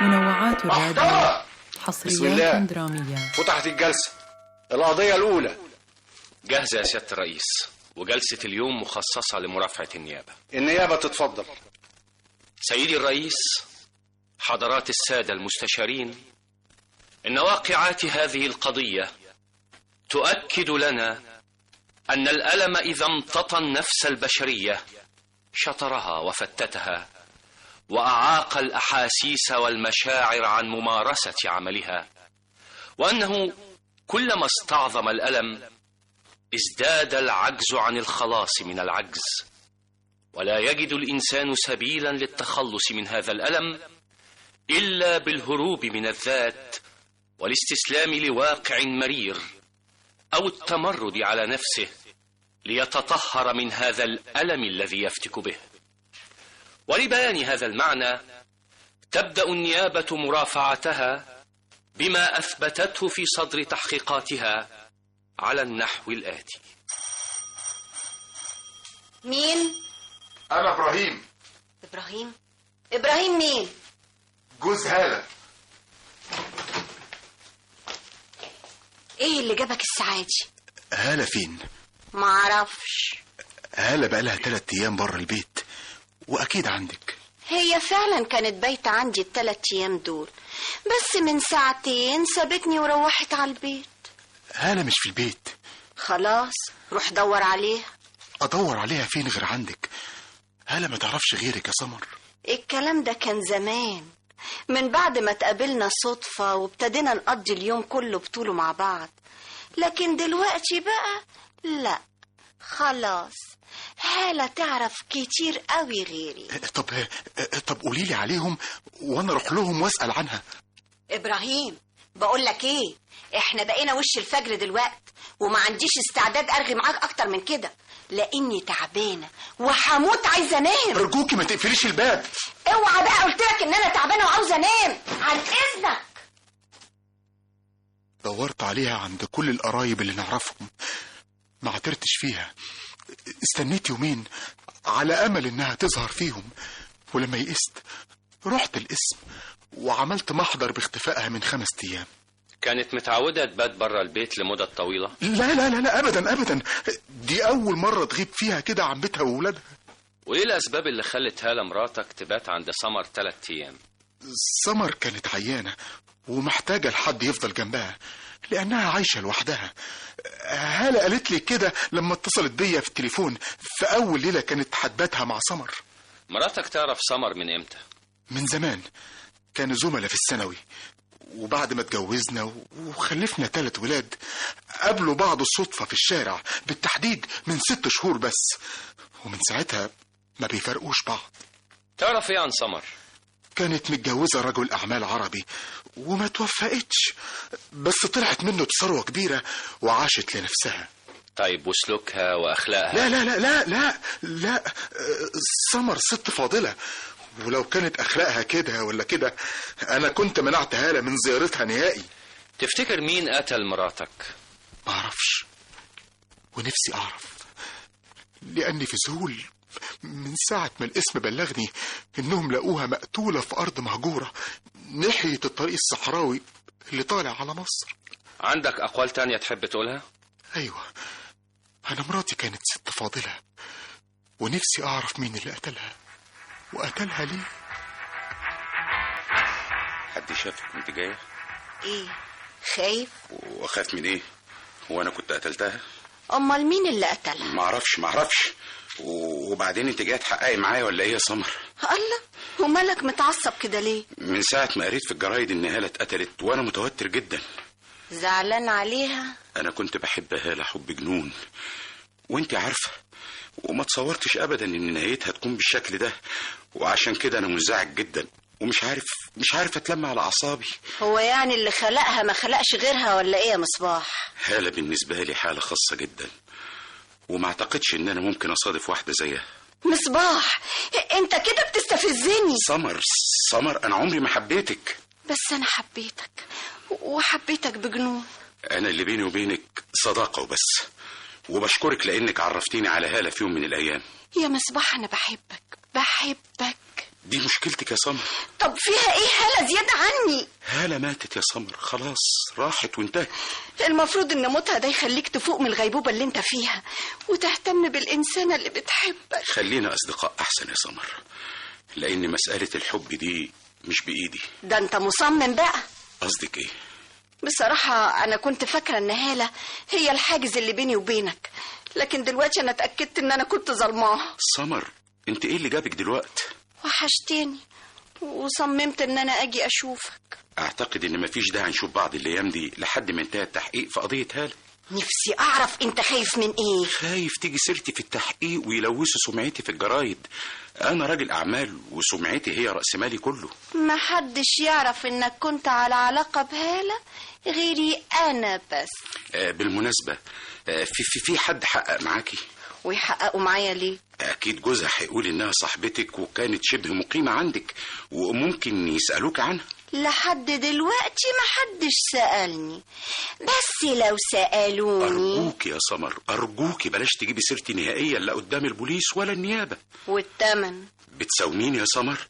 منوعات الراديو، حصريات درامية. فتحت الجلسة. القضية الأولى جاهزة يا سيادة الرئيس، وجلسة اليوم مخصصة لمرافعة النيابة. النيابة تتفضل. سيدي الرئيس، حضرات السادة المستشارين، إن واقعات هذه القضية تؤكد لنا أن الألم إذا امتطى النفس البشرية شطرها وفتتها، وأعاق الأحاسيس والمشاعر عن ممارسة عملها، وأنه كلما استعظم الألم ازداد العجز عن الخلاص من العجز، ولا يجد الإنسان سبيلا للتخلص من هذا الألم إلا بالهروب من الذات والاستسلام لواقع مرير، أو التمرد على نفسه ليتطهر من هذا الألم الذي يفتك به. ولبيان هذا المعنى تبدأ النيابة مرافعتها بما أثبتته في صدر تحقيقاتها على النحو الآتي. مين؟ أنا إبراهيم. إبراهيم مين؟ جوز هالة. إيه اللي جابك الساعة دي؟ هالة فين؟ معرفش. هالة بقالها 3 أيام بره البيت، وأكيد عندك. هي فعلا كانت بايتة عندي ال3 أيام دول، بس من 2 ساعة سابتني وروحت على البيت. هالة مش في البيت. خلاص روح دور عليها. أدور عليها فين غير عندك؟ هالة ما تعرفش غيرك يا سمر. الكلام ده كان زمان، من بعد ما تقابلنا صدفة وابتدينا نقضي اليوم كله بطوله مع بعض. لكن دلوقتي بقى لا، خلاص هالة تعرف كتير قوي غيري. طب قوليلي عليهم وانا اروح لهم واسأل عنها. إبراهيم بقول لك ايه، احنا بقينا وش الفجر دلوقت، وما عنديش استعداد ارغي معاك اكتر من كده، لاني تعبانه وحموت عايزه انام. ارجوكي ما تقفليش الباب. اوعى بقى، قلت لك ان انا تعبانه وعاوزه انام، عن اذنك. دورت عليها عند كل القرايب اللي نعرفهم، ما عثرتش فيها. استنيت يومين على امل انها تظهر فيهم، ولما يئست رحت القسم وعملت محضر باختفائها من 5 أيام. كانت متعودة تبات برا البيت لمدة طويلة؟ لا لا لا لا أبدا أبدا، دي أول مرة تغيب فيها كده عن بيتها وولادها. وإيه الأسباب اللي خلت هالة مراتك تبات عند سمر 3 أيام؟ سمر كانت عيانة ومحتاجة لحد يفضل جنبها لأنها عايشة لوحدها. هالة قالت لي كده لما اتصلت بيا في التليفون في أول ليلة كانت هتباتها مع سمر. مراتك تعرف سمر من إمتى؟ من زمان، كانوا زملاء في الثانوي، وبعد ما اتجوزنا وخلفنا 3 ولاد قابلوا بعض الصدفة في الشارع، بالتحديد من 6 شهور بس، ومن ساعتها ما بيفرقوش بعض. تعرف ايه عن سمر؟ كانت متجوزة رجل أعمال عربي وما توفقتش، بس طلعت منه بثروة كبيرة وعاشت لنفسها. طيب وسلوكها وأخلاقها؟ لا لا لا لا لا لا، سمر ست فاضلة، ولو كانت أخلاقها كده ولا كده أنا كنت منعت هالة من زيارتها نهائي. تفتكر مين قتل مراتك؟ معرفش، ونفسي أعرف، لأني في ذهول من ساعة ما الاسم بلغني إنهم لقوها مقتولة في أرض مهجورة ناحية الطريق الصحراوي اللي طالع على مصر. عندك أقوال تانية تحب تقولها؟ أيوة، أنا مراتي كانت ست فاضلة، ونفسي أعرف مين اللي قتلها وقتلها ليه. حد شافك وانت جايه؟ ايه خايف؟ واخاف من ايه؟ هو انا كنت قتلتها؟ امال مين اللي قتلها؟ معرفش. وبعدين انت جايه تحققي معايا ولا ايه يا سمر؟ الله، ومالك متعصب كده ليه؟ من ساعه ما قريت في الجرايد ان هالة اتقتلت وانا متوتر جدا. زعلان عليها؟ انا كنت بحب هالة حب جنون، وانت عارفه، وما تصورتش ابدا ان نهايتها تكون بالشكل ده، وعشان كده انا منزعج جدا ومش عارف اتلم على اعصابي. هو يعني اللي خلقها ما خلقش غيرها ولا ايه يا مصباح؟ هالة بالنسبه لي حاله خاصه جدا، وما اعتقدش ان انا ممكن اصادف واحده زيها. مصباح انت كده بتستفزني. سمر انا عمري ما حبيتك. بس انا حبيتك وحبيتك بجنون. انا اللي بيني وبينك صداقه وبس، وبشكرك لانك عرفتيني على هالة في يوم من الايام. يا مصباح انا بحبك. دي مشكلتك يا سمر. طب فيها ايه هالة زيادة نهالة ماتت يا سمر، خلاص راحت وانتهت. المفروض ان موتها ده يخليك تفوق من الغيبوبة اللي انت فيها وتهتم بالإنسانة اللي بتحبك. خلينا أصدقاء أحسن يا سمر، لأن مسألة الحب دي مش بإيدي. ده انت مصمم بقى. قصدك إيه؟ بصراحة أنا كنت فاكرة إن هالة هي الحاجز اللي بيني وبينك، لكن دلوقتي أنا اتأكدت إن أنا كنت ظلماها. سمر، أنت إيه اللي جابك دلوقتي؟ وحشتني وصممت إن أنا أجي أشوفك. أعتقد إن مفيش داعي نشوف بعض الأيام دي لحد ما انتهى التحقيق في قضية هالة. نفسي أعرف أنت خايف من إيه؟ خايف تيجي سيرتي في التحقيق ويلوثوا سمعتي في الجرايد. أنا راجل أعمال وسمعتي هي رأس مالي كله. محدش يعرف إنك كنت على علاقة بهالة غيري أنا بس. بالمناسبة، في حد حقق معاكي؟ ويحققوا معايا ليه؟ أكيد جوزها هيقول إنها صاحبتك وكانت شبه مقيمة عندك، وممكن يسألوك عنها. لحد دلوقتي محدش سألني، بس لو سألوني. أرجوك يا سمر، أرجوك بلاش تجيبي سيرتي نهائيا لا قدام البوليس ولا النيابة. والتمن؟ بتساومين يا سمر؟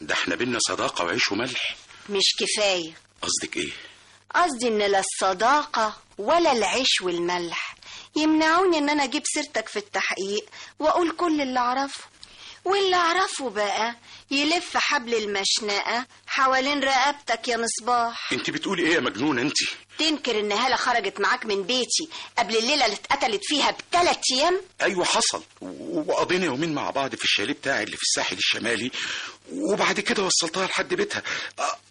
ده احنا بينا صداقة وعيش وملح. مش كفاية. قصدك ايه؟ قصدي ان لا الصداقة ولا العيش والملح يمنعوني ان انا اجيب سيرتك في التحقيق واقول كل اللي اعرفه، واللي اعرفه بقى يلف حبل المشنقة حوالين رقبتك يا مصباح. انت بتقولي ايه يا مجنونة انت؟ تنكر ان هالة خرجت معاك من بيتي قبل الليلة اللي اتقتلت فيها ب3 أيام؟ ايوه حصل، وقضينا يومين مع بعض في الشاليه بتاعي اللي في الساحل الشمالي، وبعد كده وصلتها لحد بيتها،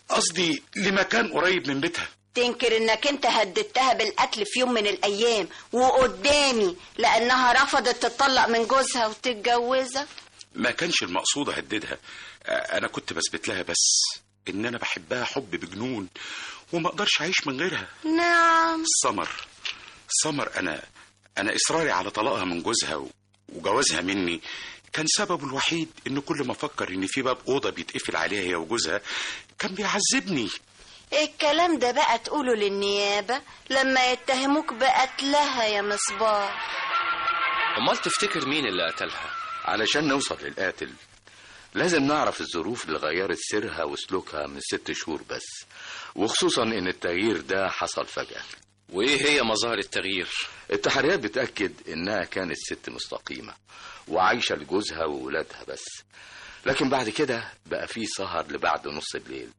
قصدي لمكان قريب من بيتها. تنكر انك انت هددتها بالقتل في يوم من الايام وقدامي لانها رفضت تطلق من جوزها وتتجوزك؟ ما كانش المقصود اهددها، انا كنت بثبت لها بس ان انا بحبها حب بجنون وما اقدرش اعيش من غيرها. نعم. سمر، انا اصراري على طلاقها من جوزها وجوازها مني كان سببه الوحيد ان كل ما افكر ان في باب اوضه بيتقفل عليها هي وجوزها كان بيعذبني. الكلام ده بقى تقوله للنيابة لما يتهموك بقتلها يا مصباح. امال تفتكر مين اللي قتلها؟ علشان نوصل للقاتل لازم نعرف الظروف اللي غيرت سيرها وسلوكها من 6 شهور بس، وخصوصا ان التغيير ده حصل فجأة. وايه هي مظاهر التغيير؟ التحريات بتأكد انها كانت ست مستقيمة وعايشة لجوزها وولادها بس، لكن بعد كده بقى في سهر لبعد نص الليل،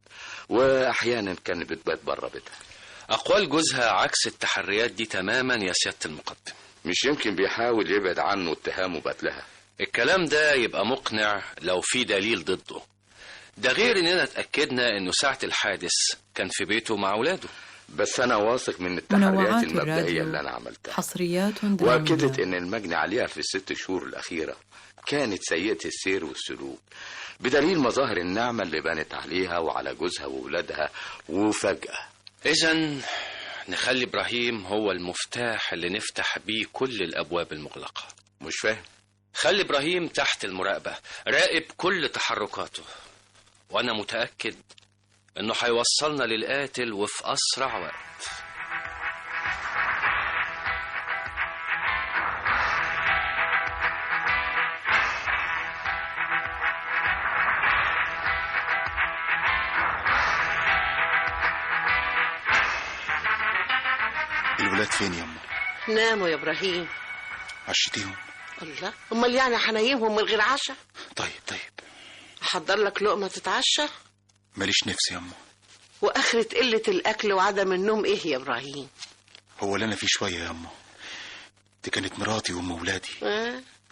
واحيانا كانت بتبات بره بيتها. اقوال جوزها عكس التحريات دي تماما يا سيادة المقدم. مش يمكن بيحاول يبعد عنه اتهامه بقتلها؟ الكلام ده يبقى مقنع لو في دليل ضده، ده غير اننا اتأكدنا انه ساعة الحادث كان في بيته مع اولاده. بس انا واثق من التحريات المبدئية اللي انا عملتها، حصريات درامية، واكدت ان المجني عليها في ال6 شهور الاخيرة كانت سيئة السير والسلوك، بدليل مظاهر النعمة اللي بانت عليها وعلى جوزها وولادها وفجأة. اذن نخلي ابراهيم هو المفتاح اللي نفتح بيه كل الابواب المغلقة. مش فاهم؟ خلي ابراهيم تحت المراقبة، راقب كل تحركاته، وانا متأكد انه هيوصلنا للقاتل وفي اسرع وقت. الولاد فين يا أمه؟ ناموا يا ابراهيم. عشتيهم؟ الله، امال يعني هنيمهم من غير عشاء؟ طيب احضر لك لقمه تتعشى؟ ماليش نفس يا أمه. واخرة قله الاكل وعدم النوم ايه يا ابراهيم؟ هو اللي أنا فيه شوية يا أمه، دي كانت مراتي وأم ولادي.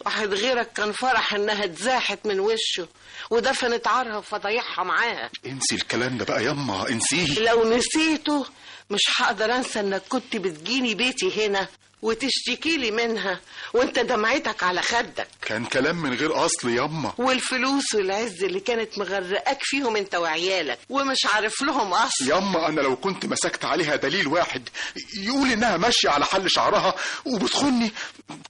واحد غيرك كان فرح انها اتزاحت من وشه ودفنت عارها وفضايحها معاها. انسي الكلام ده بقى ياما، انسيه. لو نسيته مش هقدر انسى انك كنت بتجيني بيتي هنا وتشتكي لي منها وانت دمعتك على خدك. كان كلام من غير اصل ياما. والفلوس والعز اللي كانت مغرقاك فيهم انت وعيالك ومش عارف لهم اصل. ياما انا لو كنت مسكت عليها دليل واحد يقول انها ماشيه على حل شعرها وبتخني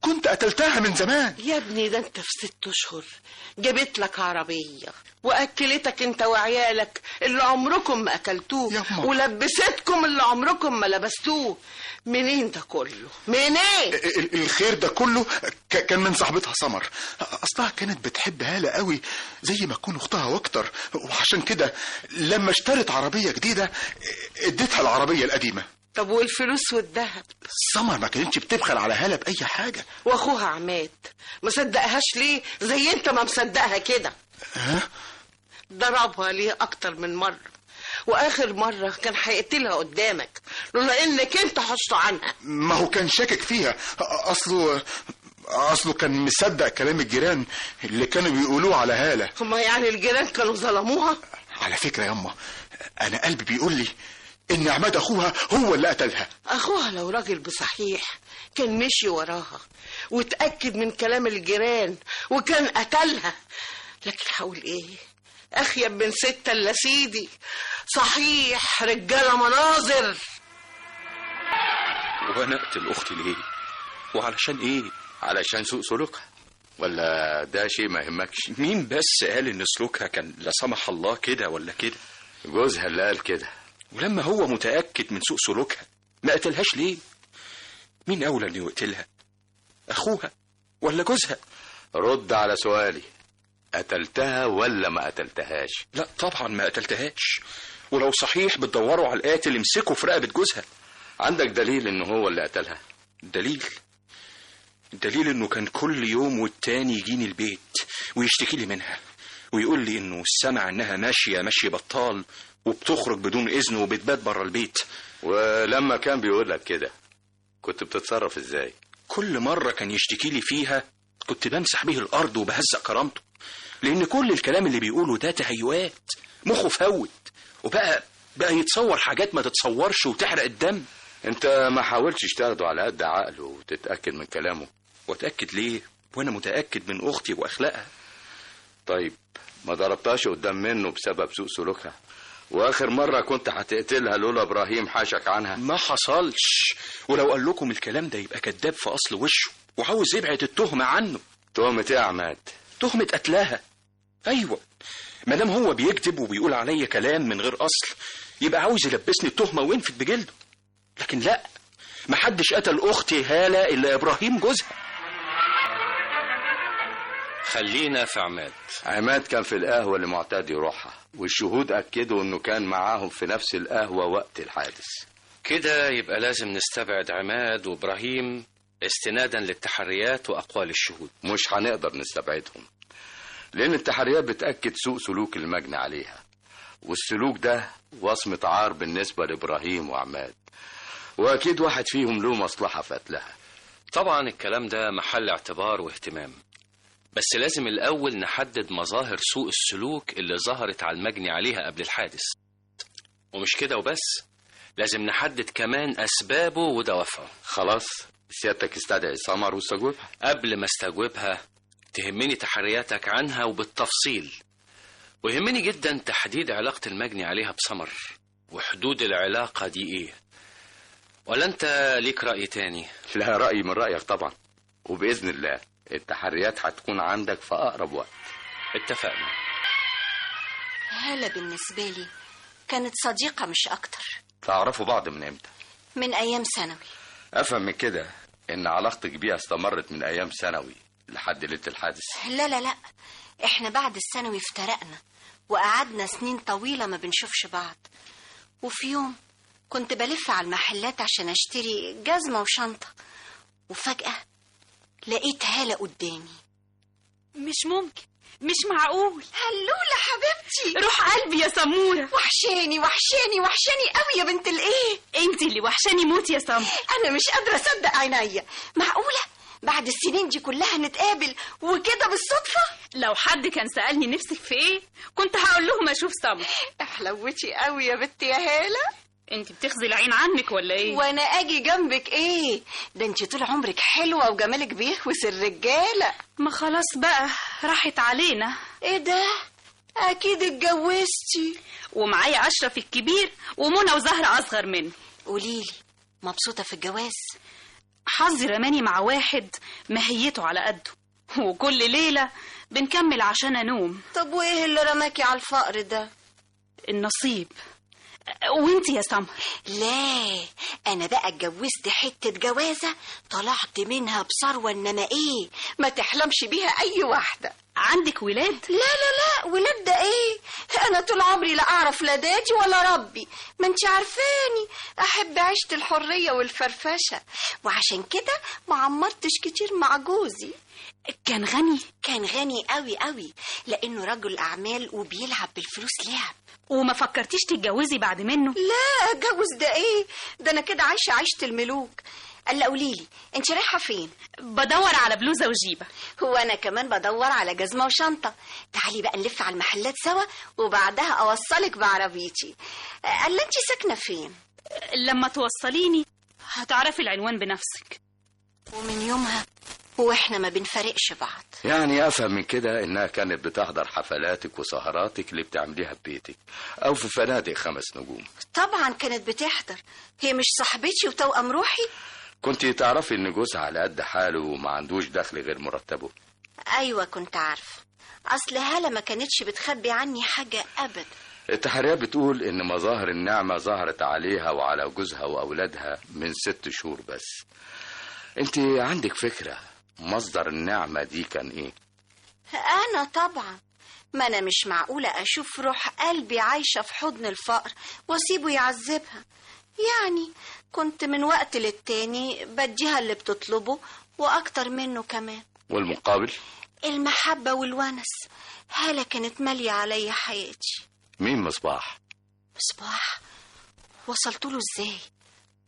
كنت قتلتها من زمان. يا ابني ده انت في 6 اشهر جبت لك عربيه واكلتك انت وعيالك اللي عمركم ما اكلتوه، يما. ولبستكم اللي عمركم ما لبستوه. منين ده كله؟ منين؟ الخير ده كله كان من صاحبتها سمر. اصلها كانت بتحب هالة قوي زي ما تكون اختها واكتر، وعشان كده لما اشترت عربية جديدة اديتها العربية القديمة. طب والفلوس والذهب؟ سمر ما كانتش بتبخل على هالة بأي حاجة. واخوها عماد ما صدقهاش ليه زي انت ما مصدقها كده؟ ها؟ ضربها ليه اكتر من مرة، واخر مرة كان هيقتلها قدامك لولا انك انت حشت عنها. ما هو كان شاكك فيها. اصله كان مصدق كلام الجيران اللي كانوا بيقولوه على هالة. هما يعني الجيران كانوا ظلموها؟ على فكرة ياما، انا قلبي بيقول لي ان عماد اخوها هو اللي قتلها. اخوها لو راجل بصحيح كان مشي وراها وتأكد من كلام الجيران وكان قتلها. لكن هقول ايه؟ اخيب من 6 الا سيدي. صحيح رجاله مناظر. وانا اقتل اختي ليه؟ وعلشان ايه؟ علشان سوء سلوكها، ولا ده شيء ما يهمكش؟ مين بس قال ان سلوكها كان لا سمح الله كده ولا كده؟ جوزها اللي قال كده. ولما هو متأكد من سوء سلوكها ما قتلهاش ليه؟ مين أولى إنه يقتلها؟ أخوها ولا جوزها؟ رد على سؤالي، قتلتها ولا ما قتلتهاش؟ لا طبعا ما قتلتهاش، ولو صحيح بتدوروا على القاتل امسكوا في رقبة جوزها. عندك دليل إنه هو اللي قتلها؟ دليل إنه كان كل يوم والتاني يجيني البيت ويشتكي لي منها ويقول لي إنه سمع إنها ماشية بطال وبتخرج بدون إذن وبتبات برا البيت. ولما كان بيقول لك كده كنت بتتصرف إزاي؟ كل مرة كان يشتكي لي فيها كنت بمسح به الأرض وبهزق كرامته، لأن كل الكلام اللي بيقوله ده تهيؤات، مخه فوت وبقى يتصور حاجات ما تتصورش وتحرق الدم. انت ما حاولتش تاخده على قد عقله وتتأكد من كلامه؟ واتأكد ليه وانا متأكد من اختي واخلاقها؟ طيب ما ضربتهاش قدام منه بسبب سوء سلوكها؟ واخر مرة كنت هتقتلها لولا ابراهيم حاشك عنها؟ ما حصلش، ولو قال لكم الكلام ده يبقى كذاب في اصل وشه وعاوز يبعد التهمة عنه. تهمة ايه يا عماد؟ تهمة قتلها. ايوه، ما دام هو بيكذب وبيقول عليا كلام من غير اصل يبقى عاوز يلبسني التهمة وينفد بجلده. لكن لا، محدش قتل اختي هالة الا ابراهيم جوزها. خلينا في عماد كان في القهوة اللي معتاد يروحها، والشهود أكدوا إنه كان معاهم في نفس القهوة وقت الحادث. كده يبقى لازم نستبعد عماد وإبراهيم استنادا للتحريات وأقوال الشهود. مش هنقدر نستبعدهم، لأن التحريات بتأكد سوء سلوك المجني عليها، والسلوك ده وصمة عار بالنسبة لإبراهيم وعماد، وأكيد واحد فيهم له مصلحة في قتلها. طبعا الكلام ده محل اعتبار واهتمام، بس لازم الأول نحدد مظاهر سوء السلوك اللي ظهرت على المجني عليها قبل الحادث. ومش كده وبس، لازم نحدد كمان أسبابه ودوافعه. خلاص، سيادتك استدعي سمر واستجوبها. قبل ما استجوبها تهمني تحرياتك عنها وبالتفصيل، ويهمني جدا تحديد علاقة المجني عليها بسمر وحدود العلاقة دي ايه. ولا انت ليك رأي تاني؟ لها رأي من رأيك طبعا، وبإذن الله التحريات هتكون عندك في أقرب وقت. اتفقنا. هالة بالنسبة لي كانت صديقة مش أكتر. تعرفوا بعض من امتى؟ من أيام ثانوي. أفهم من كده إن علاقتك بيها استمرت من أيام ثانوي لحد ليلة الحادث. لا، إحنا بعد الثانوي افترقنا وقعدنا سنين طويلة ما بنشوفش بعض. وفي يوم كنت بلف على المحلات عشان أشتري جزمة وشنطة، وفجأة لقيت هالة قدامي. مش ممكن، مش معقول. هلولة حبيبتي، روح قلبي يا سمورة. وحشاني قوي يا بنت الايه. انت اللي وحشاني موت يا سمر. انا مش قادرة اصدق عينيا. معقولة بعد السنين دي كلها نتقابل وكده بالصدفة؟ لو حد كان سألني نفسك في ايه كنت هقول لهم اشوف سمر. احلوتي قوي يا بنت يا هالة. انت بتخزي العين عنك ولا ايه؟ وانا اجي جنبك ايه؟ ده انت طول عمرك حلوة وجمالك بيهوس الرجالة. ما خلاص بقى راحت علينا. ايه ده؟ اكيد اتجوزتي. ومعايا اشرف الكبير ومنى وزهرة اصغر مني. قوليلي، مبسوطة في الجواز؟ حظي رماني مع واحد ماهيته على قده، وكل ليلة بنكمل عشان انوم. طب وايه اللي رماكي على الفقر ده؟ النصيب. وانتي يا سمر؟ لا، انا بقى اتجوزت حتة جوازة طلعت منها بثروة، انما ايه ما تحلمش بيها اي واحدة. عندك ولاد؟ لا لا لا، ولاد ده ايه؟ انا طول عمري لا اعرف لا دادي ولا ربي، ما انت عارفاني احب عيشة الحرية والفرفشة، وعشان كده ما عمرتش كتير مع جوزي. كان غني؟ كان غني قوي قوي، لانه رجل اعمال وبيلعب بالفلوس لعب. وما فكرتيش تتجوزي بعد منه؟ لا، اتجوز ده ايه؟ ده انا كده عايشة عيشة الملوك. قال قوليلي انت رايحة فين؟ بدور على بلوزة وجيبة. هو انا كمان بدور على جزمة وشنطة. تعالي بقى نلف على المحلات سوا وبعدها اوصلك بعربيتي. قال انت ساكنة فين؟ لما توصليني هتعرفي العنوان بنفسك. ومن يومها واحنا ما بنفرقش بعض. يعني افهم من كده انها كانت بتحضر حفلاتك وسهراتك اللي بتعمليها في بيتك او في فنادق 5 نجوم. طبعا كانت بتحضر، هي مش صاحبتي وتوأم روحي؟ كنت تعرفي ان جوزها على قد حاله وما عندوش دخل غير مرتبه؟ ايوه كنت عارفه، اصل هالة ما كانتش بتخبي عني حاجة ابدا. التحريات بتقول ان مظاهر النعمة ظهرت عليها وعلى جوزها واولادها من 6 شهور بس. انت عندك فكرة مصدر النعمة دي كان ايه؟ انا طبعا، ما انا مش معقولة اشوف روح قلبي عايشة في حضن الفقر واسيبه يعذبها. يعني كنت من وقت للتاني بديها اللي بتطلبه واكتر منه كمان. والمقابل؟ المحبة والونس. هالة كانت مالية عليا حياتي. مين مصباح؟ مصباح؟ وصلتله ازاي؟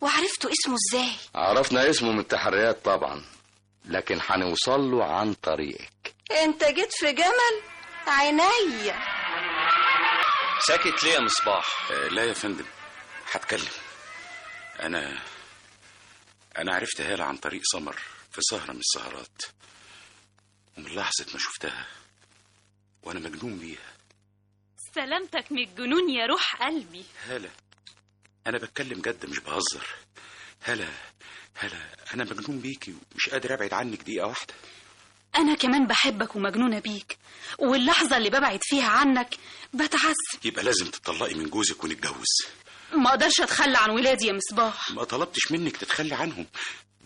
وعرفتوا اسمه ازاي؟ عرفنا اسمه من التحريات طبعا، لكن هنوصل له عن طريقك. انت جيت في جمل عينيا. ساكت ليه يا مصباح؟ لا يا فندم، هتكلم. انا عرفت هالة عن طريق سمر في سهرة من السهرات، ومن لحظة ما شفتها وانا مجنون بيها. سلامتك من الجنون يا روح قلبي. هالة، انا بتكلم جد مش بهزر. هالة انا مجنون بيكي ومش قادر ابعد عنك دقيقة واحدة. انا كمان بحبك ومجنونة بيك، واللحظة اللي ببعد فيها عنك بتعذب. يبقى لازم تطلقي من جوزك ونتجوز. ما اقدرش اتخلى عن ولادي يا مصباح. ما طلبتش منك تتخلي عنهم،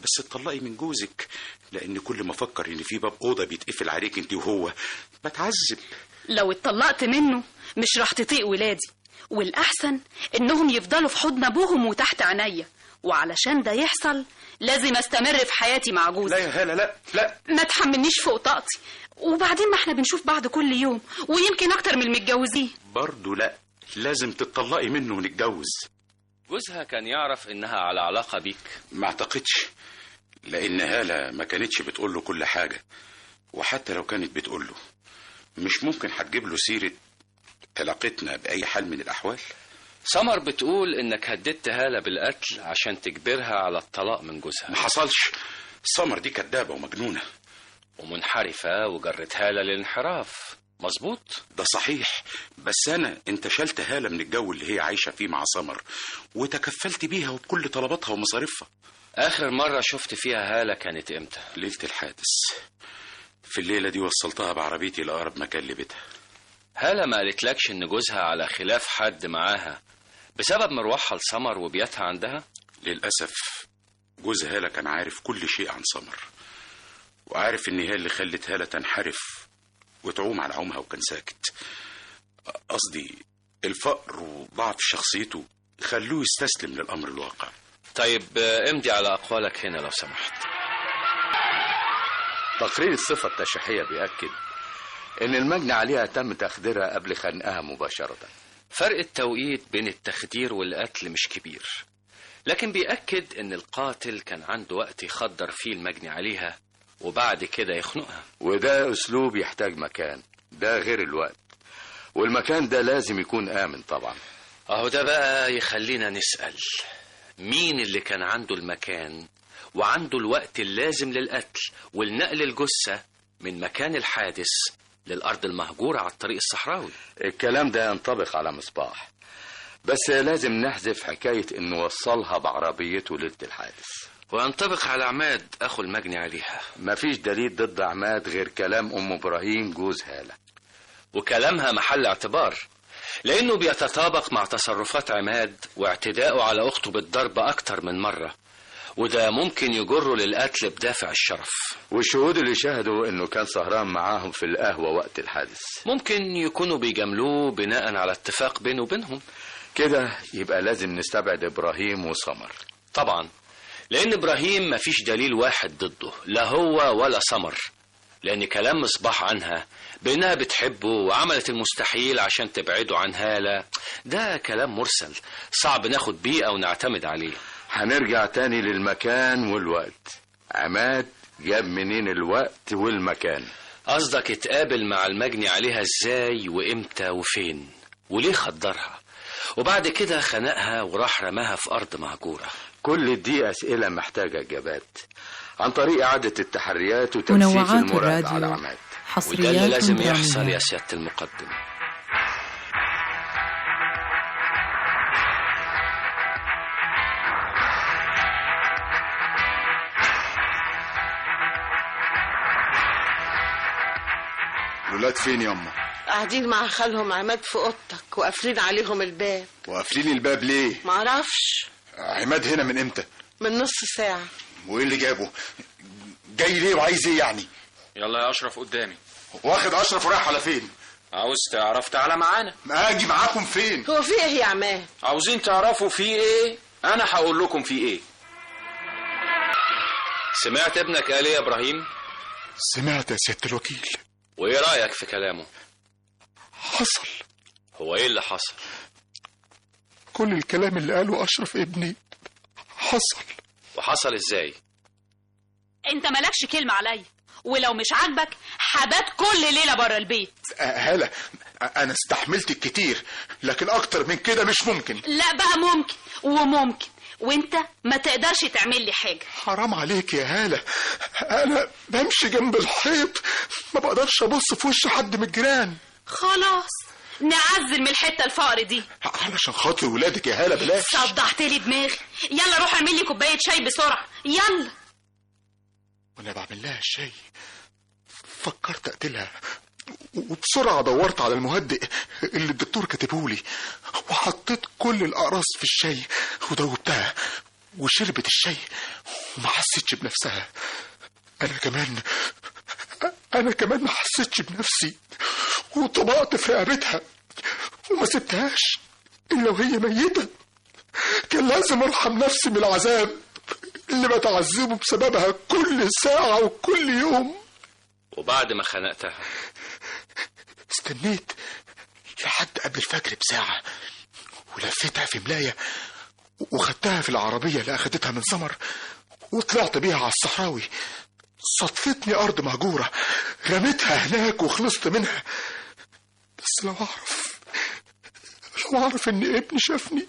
بس تطلقي من جوزك، لان كل ما افكر ان في باب اوضه بيتقفل عليك انت وهو بتعذب. لو اتطلقت منه مش راح تطيق ولادي، والاحسن انهم يفضلوا في حضن ابوهم وتحت عينيا، وعلشان ده يحصل لازم استمر في حياتي مع جوزي. لا يا هالة، لا ما تحملنيش فوق طاقتي، وبعدين ما احنا بنشوف بعض كل يوم ويمكن اكتر من المتجوزين. برضو لا، لازم تطلقي منه ونتجوز. جوزها كان يعرف انها على علاقة بيك؟ ما اعتقدش، لان هالة ما كانتش بتقول له كل حاجة، وحتى لو كانت بتقول له مش ممكن هتجيب له سيرة علاقتنا بأي حال من الأحوال. سمر بتقول انك هددت هالة بالقتل عشان تجبرها على الطلاق من جوزها. ما حصلش، سمر دي كدابة ومجنونة ومنحرفة وجرت هالة للانحراف. مظبوط؟ ده صحيح، بس أنا انتشلت هالة من الجو اللي هي عايشة فيه مع سمر وتكفلت بيها وبكل طلباتها ومصاريفها. آخر مرة شفت فيها هالة كانت إمتى؟ ليلة الحادث. في الليلة دي وصلتها بعربيتي لأقرب مكان لبيتها. هالة ما قالتلكش إن جوزها على خلاف حد معاها بسبب مروحها لسمر وبيتها عندها؟ للأسف جوز هالة كان عارف كل شيء عن سمر، وعارف إن هي اللي خلت هالة تنحرف وتعوم على عومها وكان ساكت. قصدي الفقر وضعف شخصيته خلوه يستسلم للأمر الواقع. طيب امضي على أقوالك هنا لو سمحت. تقرير الصفة التشريحية بيأكد إن المجني عليها تم تخديرها قبل خنقها مباشرة. فرق التوقيت بين التخدير والقتل مش كبير، لكن بيأكد إن القاتل كان عنده وقت يخدر فيه المجني عليها وبعد كده يخنقها. وده أسلوب يحتاج مكان، ده غير الوقت، والمكان ده لازم يكون آمن طبعا. أهو ده بقى يخلينا نسأل مين اللي كان عنده المكان وعنده الوقت اللازم للقتل والنقل الجثة من مكان الحادث للأرض المهجورة على الطريق الصحراوي. الكلام ده ينطبق على مصباح، بس لازم نحذف حكاية انه وصلها بعربيته ليلة الحادث، وينطبق على عماد اخو المجني عليها. مفيش دليل ضد عماد غير كلام ام ابراهيم جوز هالة، وكلامها محل اعتبار، لانه بيتطابق مع تصرفات عماد واعتداءه على اخته بالضرب اكتر من مرة، وده ممكن يجره للقتل بدافع الشرف. والشهود اللي شاهدوا انه كان سهران معاهم في القهوة وقت الحادث ممكن يكونوا بيجاملوه بناء على اتفاق بينه وبينهم. كده يبقى لازم نستبعد ابراهيم وسمر. طبعا، لان ابراهيم مفيش دليل واحد ضده، لا هو ولا سمر، لان كلام مصباح عنها بانها بتحبه وعملت المستحيل عشان تبعده عن هالة، ده كلام مرسل صعب ناخد بيه او نعتمد عليه. هنرجع تاني للمكان والوقت. عماد جاب منين الوقت والمكان؟ قصدك اتقابل مع المجني عليها ازاي وامتى وفين وليه خدرها، وبعد كده خنقها وراح رماها في ارض مهجورة؟ كل دي اسئلة محتاجة اجابات عن طريق اعادة التحريات وتنفيذ منوعات المراد على الراديو، عماد. وده اللي لازم درامية. يحصل يا سيادة المقدم. الولاد فين ياما؟ قاعدين مع خالهم عماد في اوضتك وقافلين عليهم الباب. وقافلين الباب ليه؟ معرفش، عماد هنا من امتى؟ من نص ساعة. وايه اللي جابه؟ جاي ليه وعايز ايه يعني؟ يلا يا اشرف قدامي. واخد اشرف ورايح على فين؟ عاوز تعرف تعالى معانا. اجي معاكم فين؟ هو في ايه يا عماد؟ عاوزين تعرفوا في ايه؟ انا هقول لكم في ايه. سمعت ابنك قال ايه يا ابراهيم؟ سمعت يا سيادة الوكيل. وايه رأيك في كلامه؟ حصل. هو ايه اللي حصل؟ كل الكلام اللي قاله اشرف ابني حصل. وحصل ازاي؟ انت مالكش كلمة عليا، ولو مش عاجبك حبات كل ليلة بره البيت. هلا، انا استحملت كتير، لكن اكتر من كده مش ممكن. لا بقى ممكن وممكن، وانت ما تقدرش تعمل لي حاجة. حرام عليك يا هالة، انا بمشي جنب الحيط ما بقدرش ابص في وش حد من الجيران. خلاص نعزل من الحتة الفقر دي علشان خاطر ولادك يا هالة بلاش. صدعت لي دماغي. يلا روح اعمل لي كوباية شاي بسرعة يلا. وانا بعمل لها الشاي فكرت اقتلها، وبسرعة دورت على المهدئ اللي الدكتور كاتبهولي، وحطيت كل الأقراص في الشاي ودوبتها، وشربت الشاي وما حسيتش بنفسها. أنا كمان ما حسيتش بنفسي، وطبقت في رقبتها وما سبتهاش إلا وهي ميتة. كان لازم أرحم نفسي من العذاب اللي بتعذبه بسببها كل ساعة وكل يوم. وبعد ما خنقتها استنيت لحد قبل الفجر بساعة، ولفتها في ملاية وخدتها في العربية اللي أخدتها من سمر، وطلعت بيها على الصحراوي. صدفتني أرض مهجورة، رميتها هناك وخلصت منها. بس لو أعرف إن ابني شافني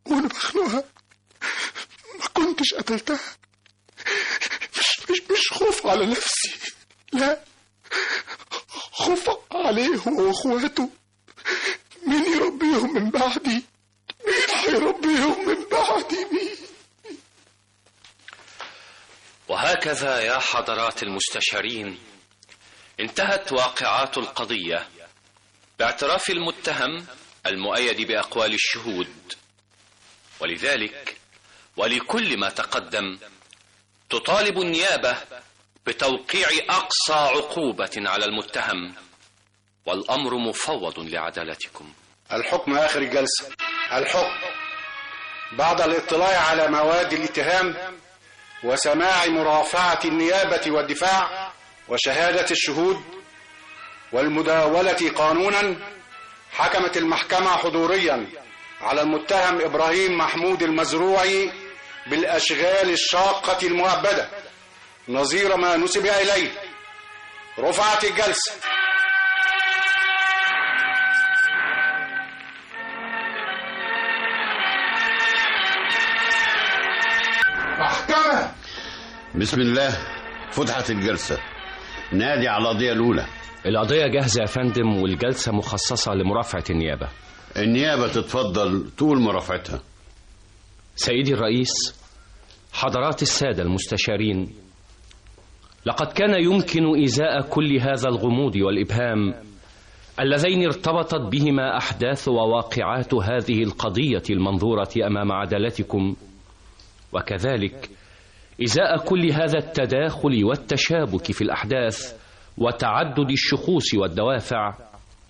وأنا بخنقها ما كنتش قتلتها. مش خوف على نفسي، لا، خوف عليه هو واخواته. مين يربيهم من بعدي؟ مين هيربيهم من بعدي؟ مين؟ وهكذا يا حضرات المستشارين انتهت واقعات القضية باعتراف المتهم المؤيد بأقوال الشهود. ولذلك ولكل ما تقدم تطالب النيابة بتوقيع أقصى عقوبة على المتهم، والأمر مفوض لعدالتكم. الحكم آخر الجلسة. الحكم بعد الاطلاع على مواد الاتهام وسماع مرافعة النيابة والدفاع وشهادة الشهود والمداولة قانونا، حكمت المحكمة حضوريا على المتهم إبراهيم محمود المزروعي بالأشغال الشاقة المؤبدة نظير ما نسب إليه. رفعت الجلسة. محكمة. بسم الله، فتحت الجلسة. نادي على القضية الأولى. القضية جاهزة يا فندم، والجلسة مخصصة لمرافعة النيابة. النيابة تتفضل طول مرافعتها. سيدي الرئيس، حضرات السادة المستشارين، لقد كان يمكن إزاء كل هذا الغموض والإبهام اللذين ارتبطت بهما أحداث وواقعات هذه القضية المنظورة أمام عدالتكم، وكذلك إزاء كل هذا التداخل والتشابك في الأحداث وتعدد الشخوص والدوافع.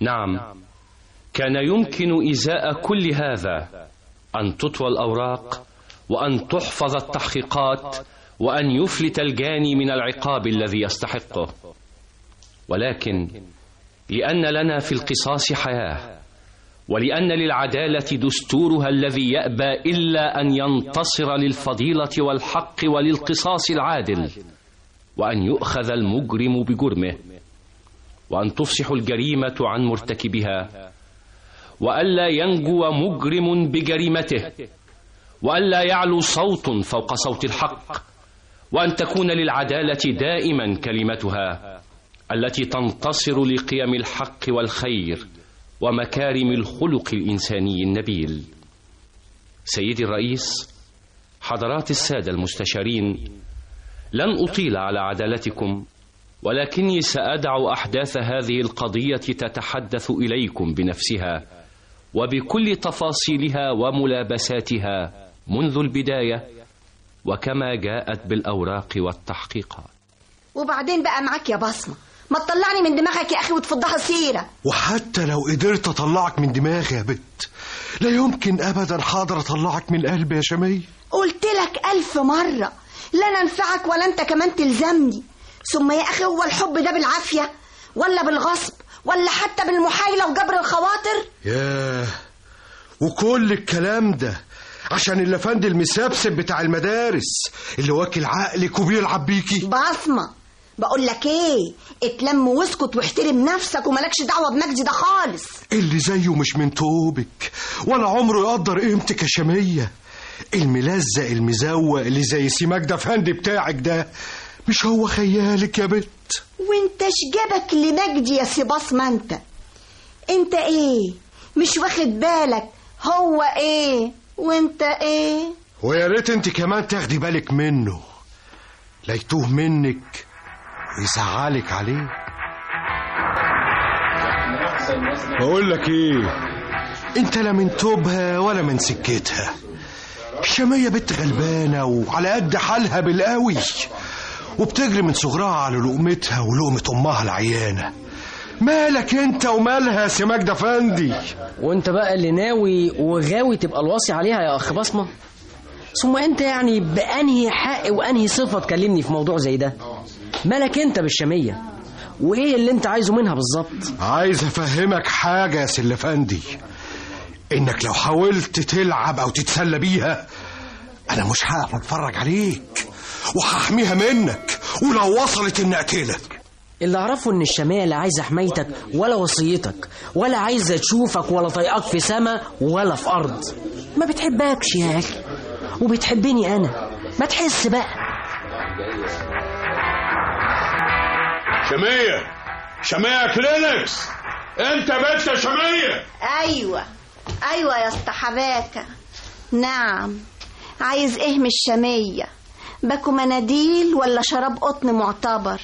نعم، كان يمكن إزاء كل هذا أن تطوى الأوراق وأن تحفظ التحقيقات وأن يفلت الجاني من العقاب الذي يستحقه، ولكن لأن لنا في القصاص حياة، ولأن للعدالة دستورها الذي يأبى إلا أن ينتصر للفضيلة والحق وللقصاص العادل، وأن يؤخذ المجرم بجرمه، وأن تفصح الجريمة عن مرتكبها، وألا ينجو مجرم بجريمته، وألا يعلو صوت فوق صوت الحق، وأن تكون للعدالة دائما كلمتها التي تنتصر لقيم الحق والخير ومكارم الخلق الإنساني النبيل. سيدي الرئيس، حضرات السادة المستشارين، لن أطيل على عدالتكم، ولكني سأدع أحداث هذه القضية تتحدث إليكم بنفسها وبكل تفاصيلها وملابساتها منذ البداية وكما جاءت بالأوراق والتحقيقات. وبعدين بقى معاك يا بصمة، ما تطلعني من دماغك يا أخي وتفضها سيرة. وحتى لو قدرت أطلعك من دماغي يا بت، لا يمكن أبدا حاضر أطلعك من قلبي يا شمية. قلت لك 1000 مرة لا ننفعك ولا أنت كمان تلزمني. ثم يا أخي، هو الحب ده بالعافية ولا بالغصب ولا حتى بالمحايلة وجبر الخواطر؟ ياه، وكل الكلام ده عشان الافندي المسبسب بتاع المدارس اللي واكل عقلك وبيلعب بيكي. بصمة، بقول لك ايه، اتلم واسكت واحترم نفسك ومالكش دعوة بمجدي ده خالص. اللي زيه مش من توبك ولا عمره يقدر قيمتك يا شمية. الملزق المزوق اللي زي سيماك ده فندي بتاعك ده مش هو خيالك يا بت. وانت شجبك لمجدي يا سي بصمة؟ انت ايه مش واخد بالك هو ايه وانت ايه؟ ويا ريت انت كمان تاخدي بالك منه، لا يتوه منك ويزعلك عليه. بقول لك ايه، انت لا من توبها ولا من سكتها. شمية بنت غلبانة وعلى قد حالها بالقوي، وبتجري من صغرها على لقمتها ولقمة امها العيانة. مالك انت ومالها يا سماك ده فندي؟ وانت بقى اللي ناوي وغاوي تبقى الوصي عليها يا اخ بصمة؟ ثم انت يعني بأنهي حق وأنهي صفة تكلمني في موضوع زي ده؟ مالك انت بالشمية؟ وايه اللي انت عايزه منها بالظبط؟ عايز افهمك حاجة يا سلفندي، انك لو حاولت تلعب او تتسلى بيها انا مش هقف اتفرج عليك وهحميها منك ولو وصلت اني اقتلك. اللي اعرفه ان الشمية لا عايزة حمايتك ولا وصيتك ولا عايزة تشوفك ولا طايقك في سما ولا في ارض. ما بتحبكش يا اخي وبتحبني انا، ما تحس بقى. شمية كلينكس، انت بنت يا شمية؟ ايوه يا اسطى حباكة. نعم، عايز ايه من الشمية؟ باكو مناديل ولا شراب قطن معتبر؟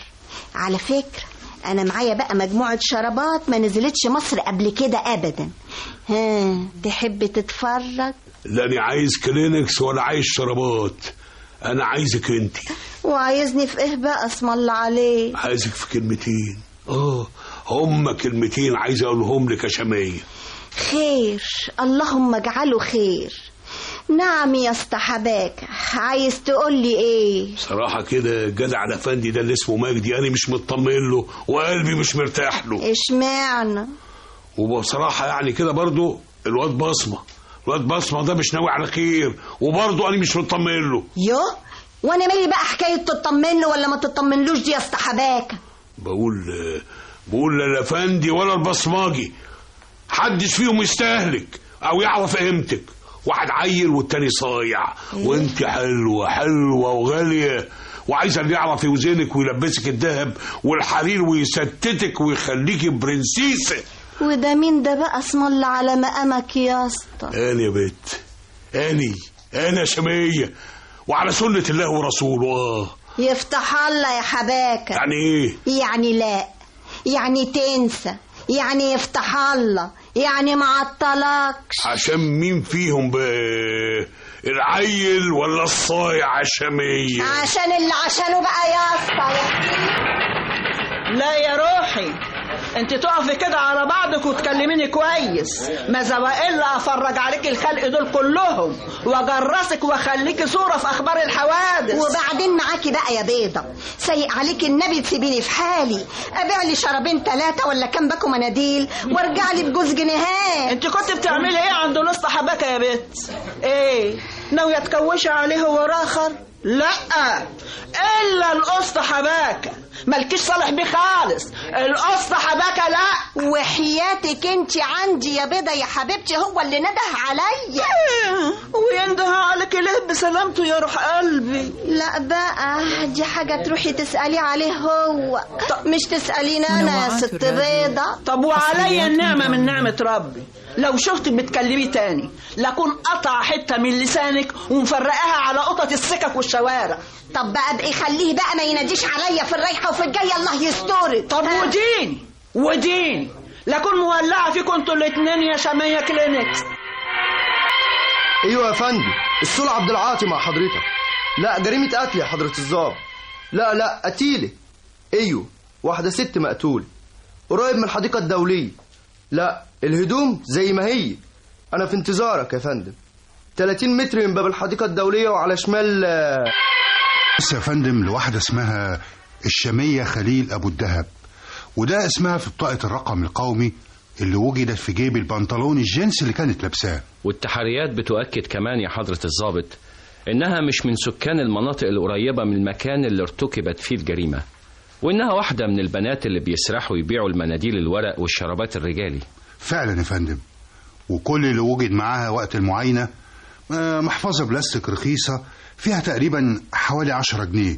على فكرة انا معايا بقى مجموعة شرابات ما نزلتش مصر قبل كده ابدا. ها، تحب تتفرج؟ لا انا عايز كلينكس ولا عايز شرابات، انا عايزك انت. وعايزني في ايه بقى اسم الله عليك؟ عايزك في كلمتين، هم كلمتين عايز اقولهم لك يا شمية. خير، اللهم اجعله خير. نعم يا اسطى حباك، عايز تقول لي ايه؟ صراحة كده جدع الافندي ده اللي اسمه مجدي انا مش مطمن له وقلبي مش مرتاح له. اشمعنى؟ وبصراحة يعني كده برضو الواد بصمة ده مش ناوي على خير وبرضو انا مش مطمن له. يوه، وانا مالي بقى حكاية تطمن له ولا ما تطمنلوش دي يا اسطى حباك؟ بقول لا الافندي ولا البصماجي حدش فيهم يستهلك او يعرف قيمتك. واحد عيل والتاني صايع، وانت حلوة وغالية وعايزة اللي يعرف يوزنك ويلبسك الذهب والحرير ويستتك ويخليكي برنسيسة. وده مين ده بقى؟ اسم الله على مقامك يا اسطى. أنا يا بت، أنا شمية، وعلى سنة الله ورسوله. يفتح الله يا حباكة. يعني إيه؟ يعني لا، يعني تنسى، يعني يفتح الله، يعني معطلكش. عشان مين فيهم بقى؟ العيل ولا الصايع شمية؟ عشان اللي عشانه بقى يا اسطى. لا يا روحي، انت تقفي كده على بعضك وتكلميني كويس، ماذا والا افرج عليك الخلق دول كلهم واجرسك واخليكي صوره في اخبار الحوادث. وبعدين معاكي بقى يا بيضه، سيء عليك النبي تسيبيني في حالي، ابيع لي شرابين 3 ولا كام باكو مناديل وارجع لي بجوز جنيهات. انت كنت بتعملي ايه عند نص حباكه يا بت؟ ايه ناويه تكوشي عليه هو راخر؟ لا، الا القسط حباكه، مالكيش صالح بيه خالص. القسط حباكه لا. وحياتك انت عندي يا بيضه يا حبيبتي، هو اللي نده عليا. وينده عليك ليه بسلامته يا روح قلبي؟ لا بقى، دي حاجه تروحي تسالي عليه هو، مش تساليني انا يا ست بيضه. طب وعليا النعمه من نعمه ربي، لو شفتك بتكلمي تاني لكون قطع حته من لسانك ومفرقاها على قطط السكك والشوارع. طب بقى ابقي خليه بقى ما يناديش عليا في الرايحه وفي الجايه، الله يسترك. طب وديني لكون مولعه فيكم انتوا الاتنين يا شمية كلينكس. ايوه يا فندم، السول عبد العاطي مع حضرتك. لا، جريمه قتل يا حضره الضابط. لا قتيله. ايوه، واحده ست مقتوله قريب من الحديقه الدوليه. لا، الهدوم زي ما هي. انا في انتظارك يا فندم، 30 متر من باب الحديقه الدوليه وعلى شمال. بس يا فندم لواحده اسمها الشمية خليل ابو الدهب، وده اسمها في بطاقه الرقم القومي اللي وجدت في جيب البنطلون الجينز اللي كانت لابساه. والتحريات بتؤكد كمان يا حضرة الضابط إنها مش من سكان المناطق القريبة من المكان اللي ارتكبت فيه الجريمة، وإنها واحدة من البنات اللي بيسرحوا يبيعوا المناديل الورق والشرابات الرجالي. فعلا يا فندم، وكل اللي وجد معاها وقت المعاينة محفظة بلاستيك رخيصة فيها تقريبا حوالي 10 جنيه،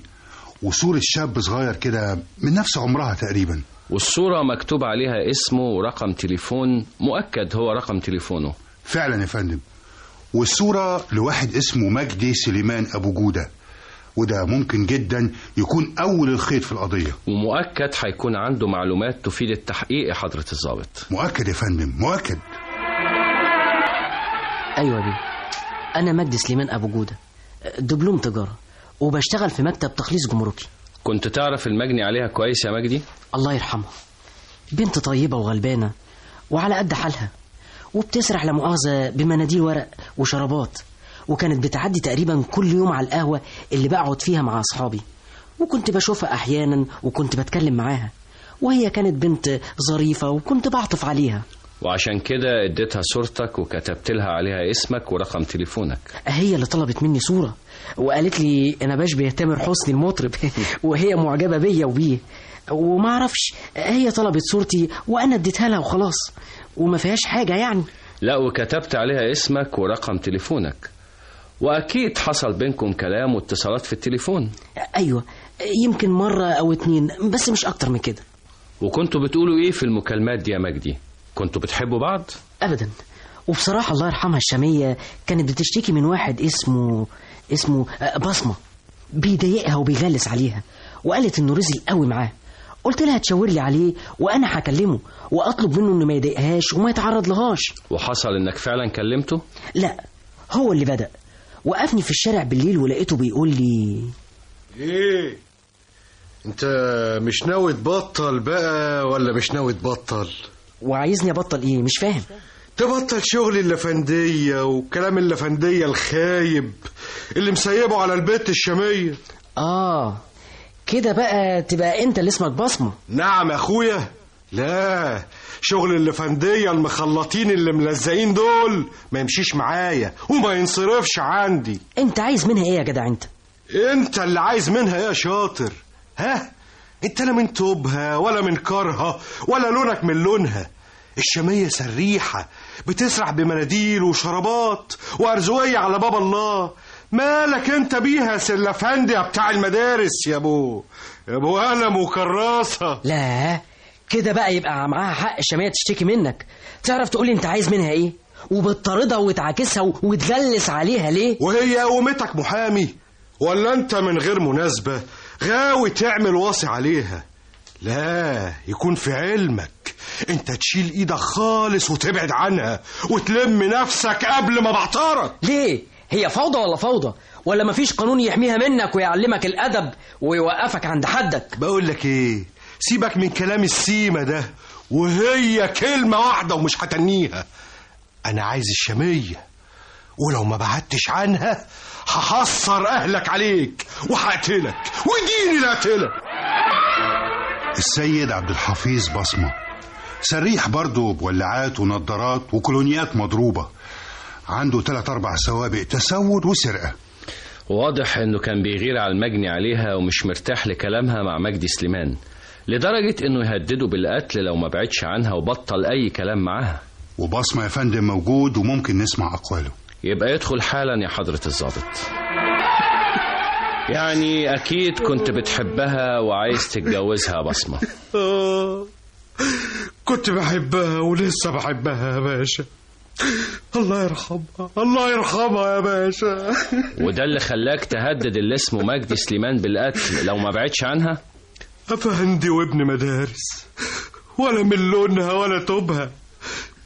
وصورة شاب صغير كده من نفس عمرها تقريبا، والصورة مكتوب عليها اسمه ورقم تليفون مؤكد هو رقم تليفونه. فعلا يا فندم، والصورة لواحد اسمه مجدي سليمان أبو جودة، وده ممكن جدا يكون أول الخيط في القضية، ومؤكد هيكون عنده معلومات تفيد التحقيق يا حضرة الضابط. مؤكد يا فندم، مؤكد. أيوة بيه، أنا مجدي سليمان أبو جودة، دبلوم تجارة، وبشتغل في مكتب تخليص جمركي. كنت تعرف المجني عليها كويس يا مجدي؟ الله يرحمها، بنت طيبة وغلبانة وعلى قد حالها، وبتسرح لمؤاخذة بمناديل ورق وشرابات، وكانت بتعدي تقريبا كل يوم على القهوة اللي بقعد فيها مع أصحابي، وكنت بشوفها أحيانا وكنت بتكلم معاها، وهي كانت بنت ظريفة وكنت بعطف عليها، وعشان كده اديتها صورتك وكتبت لها عليها اسمك ورقم تليفونك. هي اللي طلبت مني صورة وقالت لي أنا بشبه تامر حسني المطرب وهي معجبة بيا وبيه، وما اعرفش هي طلبت صورتي وأنا اديتها لها وخلاص، وما فيهاش حاجة يعني. لا، وكتبت عليها اسمك ورقم تليفونك، وأكيد حصل بينكم كلام واتصالات في التليفون. أيوة، يمكن مرة أو 2 بس مش أكتر من كده. وكنتوا بتقولوا إيه في المكالمات دي يا مجدي؟ كنتوا بتحبوا بعض؟ أبدا، وبصراحة الله يرحمها الشمية كانت بتشتكي من واحد اسمه بصمة، بيضايقها وبيغلس عليها، وقالت إنه رزق قوي معاه. قلت لها تشاور لي عليه وأنا هكلمه وأطلب منه إنه ما يضايقهاش وما يتعرض لهاش. وحصل إنك فعلا كلمته؟ لا، هو اللي بدأ، وقفني في الشارع بالليل ولقيته بيقول لي ايه انت مش ناوي تبطل بقى ولا مش ناوي تبطل؟ وعايزني ابطل ايه؟ مش فاهم. تبطل شغل اللفندية وكلام اللفندية الخايب اللي مسيبه على البيت الشمية. كده بقى تبقى انت اللي اسمك بصمة. نعم يا اخويا. لا، شغل اللفندية المخلطين اللي ملزقين دول ما يمشيش معايا وما ينصرفش عندي. انت عايز منها ايه يا جدع؟ انت اللي عايز منها ايه يا شاطر؟ ها، انت لا من توبها ولا من كارها ولا لونك من لونها. الشمية سريحة بتسرح بمناديل وشرابات وأرزوية على باب الله. مالك انت بيها سلفندي بتاع المدارس يا ابو قلم وكراسة؟ لا، كده بقى يبقى معاها حق الشامية تشتكي منك. تعرف تقولي انت عايز منها ايه وبتطاردها وتعاكسها وتغلس عليها ليه؟ وهي قومتك محامي ولا انت من غير مناسبة غاوي تعمل واصي عليها؟ لا، يكون في علمك انت تشيل ايدك خالص وتبعد عنها وتلم نفسك قبل ما بعترك. ليه؟ هي فوضى ولا فوضى؟ ولا مفيش قانون يحميها منك ويعلمك الأدب ويوقفك عند حدك؟ بقول لك ايه، سيبك من كلام السيمة ده، وهي كلمة واحدة ومش هتنيها. انا عايز الشامية، ولو ما بعدتش عنها هحصر اهلك عليك وهقتلك وديني لا اقتلك. السيد عبد الحفيظ بصمة سريح برضه بولعات ونضارات وكولونيات مضروبة، عنده 3-4 سوابق تسول وسرقة. واضح انه كان بيغير على المجني عليها ومش مرتاح لكلامها مع مجدي سليمان، لدرجة انه يهدده بالقتل لو ما بعدش عنها وبطل اي كلام معاها. وبصمة يا فندم موجود وممكن نسمع اقواله. يبقى يدخل حالا يا حضرة الضابط. يعني اكيد كنت بتحبها وعايز تتجوزها يا بصمة. كنت بحبها ولسه بحبها يا باشا. الله يرحمها، الله يرحمها يا باشا. وده اللي خلاك تهدد اللي اسمه مجدي سليمان بالقتل لو ما بعدش عنها؟ أفندي وابن مدارس، ولا من لونها ولا توبها،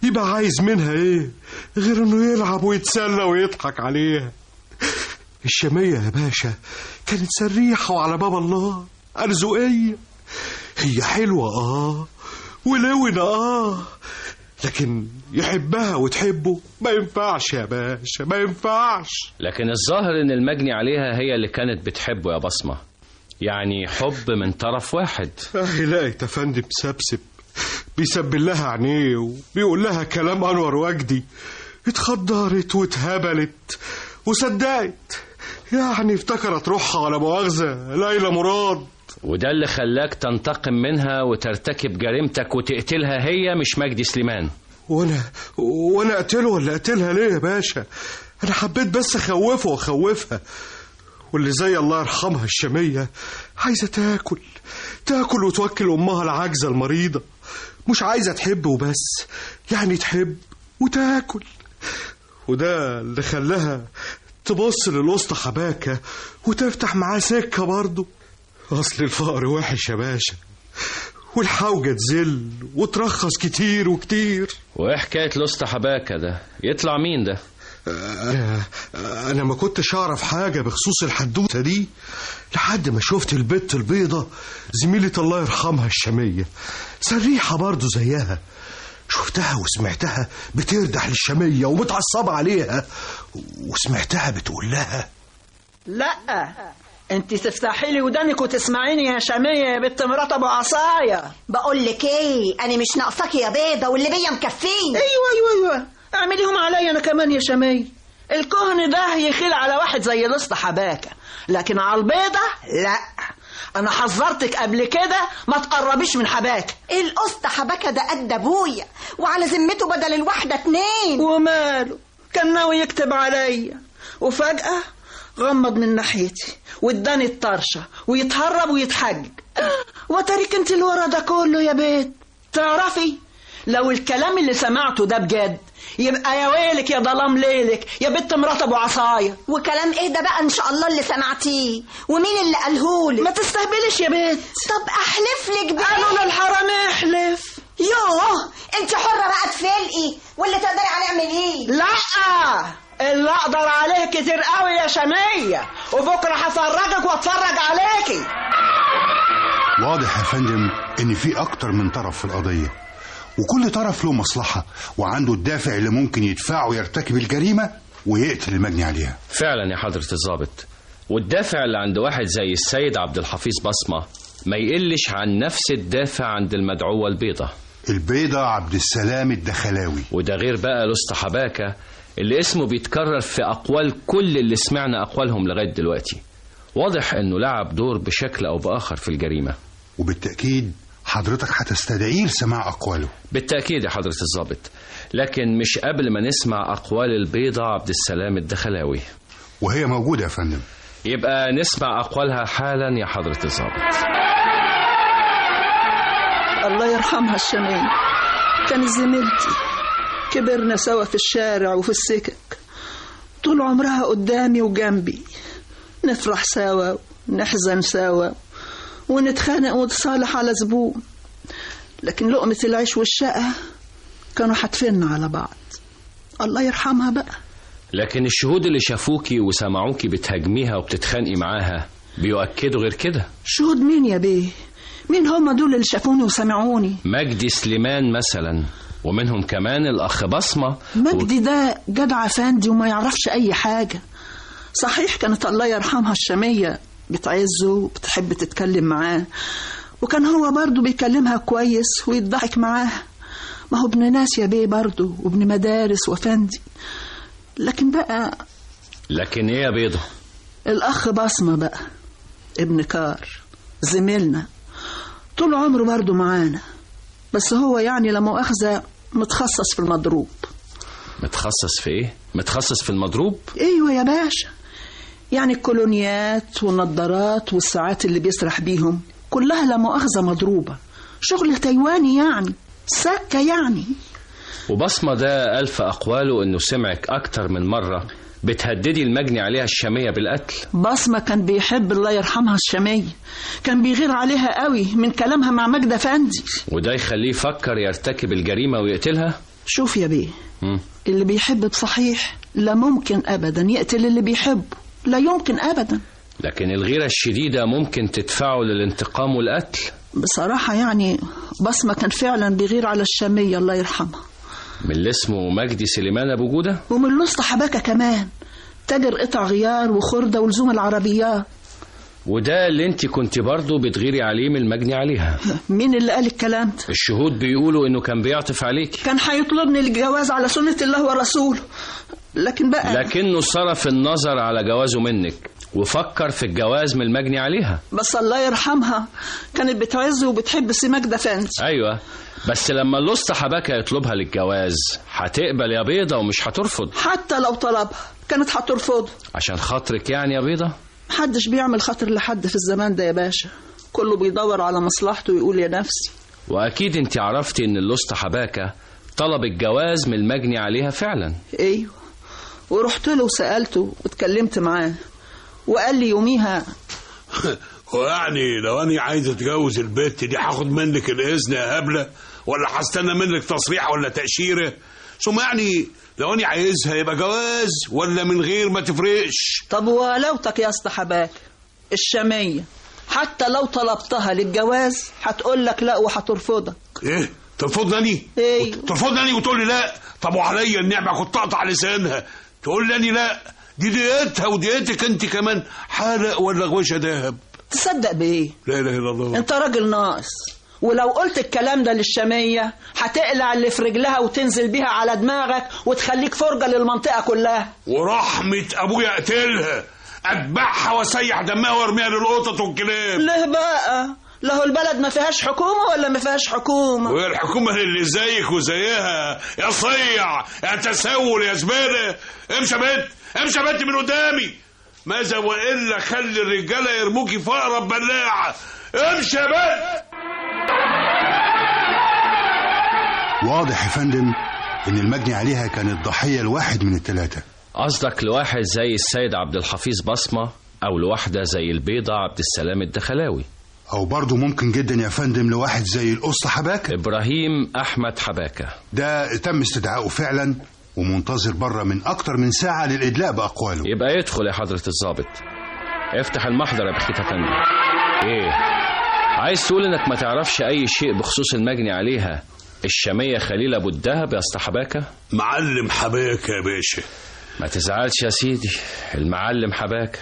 يبقى عايز منها ايه غير انه يلعب ويتسلى ويضحك عليها. الشامية يا باشا كانت سريحة وعلى باب الله أرزقية. هي حلوة ولونة لكن يحبها وتحبه ما ينفعش يا باشا، ما ينفعش. لكن الظاهر ان المجني عليها هي اللي كانت بتحبه يا بصمة، يعني حب من طرف واحد. لقيت يا فندم مسبسب بيسبل لها عينيه وبيقول لها كلام أنور وجدي. اتخدرت واتهبلت وصدقت، يعني افتكرت روحها ولا مؤاخذة ليلى مراد. وده اللي خلاك تنتقم منها وترتكب جريمتك وتقتلها هي مش مجدي سليمان. وانا اقتله ولا اقتلها ليه يا باشا؟ انا حبيت بس اخوفه واخوفها. واللي زي الله يرحمها الشامية عايزة تاكل وتوكل امها العاجزة المريضة، مش عايزة تحب وبس، يعني تحب وتاكل. وده اللي خلاها تبص للأسطى حباكة وتفتح معاه سكة برضه. أصل الفقر وحش يا باشا، والحوجة تزل وترخص كتير وكتير. وإيه حكاية الأسطى حباكة ده؟ يطلع مين ده؟ أنا ما كنتش أعرف حاجة بخصوص الحدوتة دي لحد ما شفت البت البيضة زميلة الله يرحمها الشامية، سريحة برضه زيها. شفتها وسمعتها بتردح للشامية ومتعصبة عليها، وسمعتها بتقول لها لا انت تفتحي لي ودانك وتسمعيني يا شامية يا بنت مرات ابو عصاية. بقول لك ايه، انا مش ناقصاكي يا بيضة واللي بيا مكفيني. ايوه اعمليهم عليا انا كمان يا شامية. الكهن ده يخيل على واحد زي الاسطى حباكة، لكن على البيضة لا. انا حذرتك قبل كده ما تقربيش من حباكة. الاسطى حباكة ده قد ابويا، وعلى ذمته بدل الواحدة 2. وماله، كان ناوي يكتب عليا وفجأة غمض من ناحيتي واداني الطرشة ويتهرب ويتحجج. وتاريك انت اللي ورا ده كله يا بيت. تعرفي لو الكلام اللي سمعته ده بجد يبقى يا ويلك يا ظلام ليلك يا بنت مرات ابو عصاية. وكلام ايه ده بقى ان شاء الله اللي سمعتيه؟ ومين اللي قالهولك؟ ما تستهبلش يا بنت. طب احلف لك بقى. قالوا للحرام احلف. يوه انت حرة بقى تفلقي واللي تقدري عليه اعمليه. لا اللي اقدر عليه كتير قوي يا شامية، وبكره هفرجك واتفرج عليكي. واضح يا فندم ان في اكتر من طرف في القضية، وكل طرف له مصلحة وعنده الدافع اللي ممكن يدفعه يرتكب الجريمة ويقتل المجني عليها. فعلا يا حضرة الضابط، والدافع اللي عند واحد زي السيد عبد الحفيظ بصمة ما يقلش عن نفس الدافع عند المدعوة البيضة عبد السلام الدخلاوي. وده غير بقى الأسطى حباكة اللي اسمه بيتكرر في أقوال كل اللي سمعنا أقوالهم لغاية دلوقتي. واضح أنه لعب دور بشكل أو بآخر في الجريمة. وبالتأكيد حضرتك هتستدعيه لسماع أقواله. بالتأكيد يا حضرة الضابط، لكن مش قبل ما نسمع أقوال البيضة عبد السلام الدخلاوي. وهي موجودة يا فندم. يبقى نسمع أقوالها حالا يا حضرة الضابط. الله يرحمها الشمية كانت زميلتي، كبرنا سوا في الشارع وفي السكك، طول عمرها قدامي وجنبي، نفرح سوا ونحزن سوا ونتخانق ونتصالح على زبون، لكن لقمة العيش والشقة كانوا حاتفيننا على بعض. الله يرحمها بقى. لكن الشهود اللي شافوكي وسمعوكي بتهاجميها وبتتخانقي معاها بيؤكدوا غير كده. شهود مين يا بيه؟ مين هم دول اللي شافوني وسمعوني؟ مجدي سليمان مثلا، ومنهم كمان الأخ بصمة. مجدي ده جدع فندي وما يعرفش أي حاجة. صحيح كانت الله يرحمها الشمية بتعزه وبتحب تتكلم معاه، وكان هو برضو بيكلمها كويس ويضحك معاها، ما هو ابن ناس يا بيه برضو وابن مدارس وفندي. لكن ايه يا بيضة؟ الأخ بصمة بقى ابن كار زميلنا، طول عمره برضو معانا، بس هو يعني لا مؤاخذة متخصص في المضروب. متخصص في ايه؟ متخصص في المضروب؟ ايوه يا باشا، يعني الكولونيات والنضارات والساعات اللي بيسرح بيهم كلها لا مؤاخذة مضروبة، شغل تايواني يعني، سكة يعني. وبصمة ده ألف أقواله إنه سمعك أكتر من مرة بتهددي المجني عليها الشمية بالقتل. بصمة كان بيحب الله يرحمها الشمية، كان بيغير عليها قوي من كلامها مع مجدة فندي، وده يخليه يفكر يرتكب الجريمة ويقتلها. شوف يا بيه، اللي بيحب بصحيح لا ممكن أبدا يقتل اللي بيحبه، لا يمكن أبدا. لكن الغيرة الشديدة ممكن تدفعه للانتقام والقتل. بصراحة يعني بصمة كان فعلا بيغير على الشمية الله يرحمها. من اللي اسمه مجدي سليمان أبو جودة، ومن الأسطى حباكة كمان، تاجر قطع غيار وخردة ولزوم العربيات. وده اللي انت كنت برضو بتغيري عليه من المجني عليها. مين اللي قال الكلام ده؟ الشهود بيقولوا انه كان بيعطف عليك، كان هيطلبني الجواز على سنة الله ورسوله، لكنه صرف النظر على جوازه منك وفكر في الجواز من المجني عليها. بس الله يرحمها كانت بتعزه وبتحب سي مجدة فندي. ايوه، بس لما الأسطى حباكة يطلبها للجواز هتقبل يا بيضة ومش هترفض. حتى لو طلبها كانت هترفض. عشان خاطرك يعني يا بيضة؟ محدش بيعمل خاطر لحد في الزمان ده يا باشا، كله بيدور على مصلحته ويقول يا نفسي. واكيد انت عرفتي ان الأسطى حباكة طلب الجواز من المجني عليها فعلا. ايوه، ورحت له وسألته واتكلمت معاه وقال لي يوميها ويعني لو أنا عايز أتجوز البت دي هاخد منك الإذن يا هبلة، ولا هستنى منك تصريح ولا تأشيرة؟ ثم يعني لو أنا عايزها يبقى جواز ولا من غير ما تفرقش. طب ولوتك يا اسطى حباك الشمية حتى لو طلبتها للجواز هتقول لك لا وهترفضك. ايه ترفضني؟ ايه ترفضني وتقول لي لا؟ طب وعليا النعمة كنت اقطع لسانها تقول لي لا، دي ديتها وديتك انت كمان، حالق ولا غوشه دهب. تصدق بايه؟ لا اله الا الله. انت راجل ناقص، ولو قلت الكلام ده للشمية هتقلع اللي في رجلها وتنزل بيها على دماغك وتخليك فرجة للمنطقة كلها. ورحمة ابويا اقتلها، اتبعها واسيح دمها وارميها للقطط والكلاب. ليه بقى؟ له البلد ما فيهاش حكومة ولا ما فيهاش حكومة؟ وهي الحكومة اللي زيك وزيها يا صيع يا تسول يا زبالة. امشي يا بنت، امشي يا بنت من قدامي، ماذا وإلا خلي الرجالة يرموكي في أقرب بلاعة. امشي يا بنت. واضح يا فندم ان المجني عليها كانت ضحية لواحد من الثلاثة. قصدك لواحد زي السيد عبد الحفيظ بصمة، او لواحدة زي البيضة عبد السلام الدخلاوي، او برضو ممكن جدا يا فندم لواحد زي الأسطى حباكة ابراهيم احمد حباكة. ده تم استدعائه فعلا ومنتظر بره من اكتر من ساعة للإدلاء بأقواله. يبقى يدخل يا حضرة الضابط. افتح المحضر يا بخيت افندم. ايه عايز تقول انك ما تعرفش اي شيء بخصوص المجني عليها الشمية خليل ابو الدهب يا اسطى حباكة؟ معلم حباكة يا باشا. ما تزعلش يا سيدي، المعلم حباكة.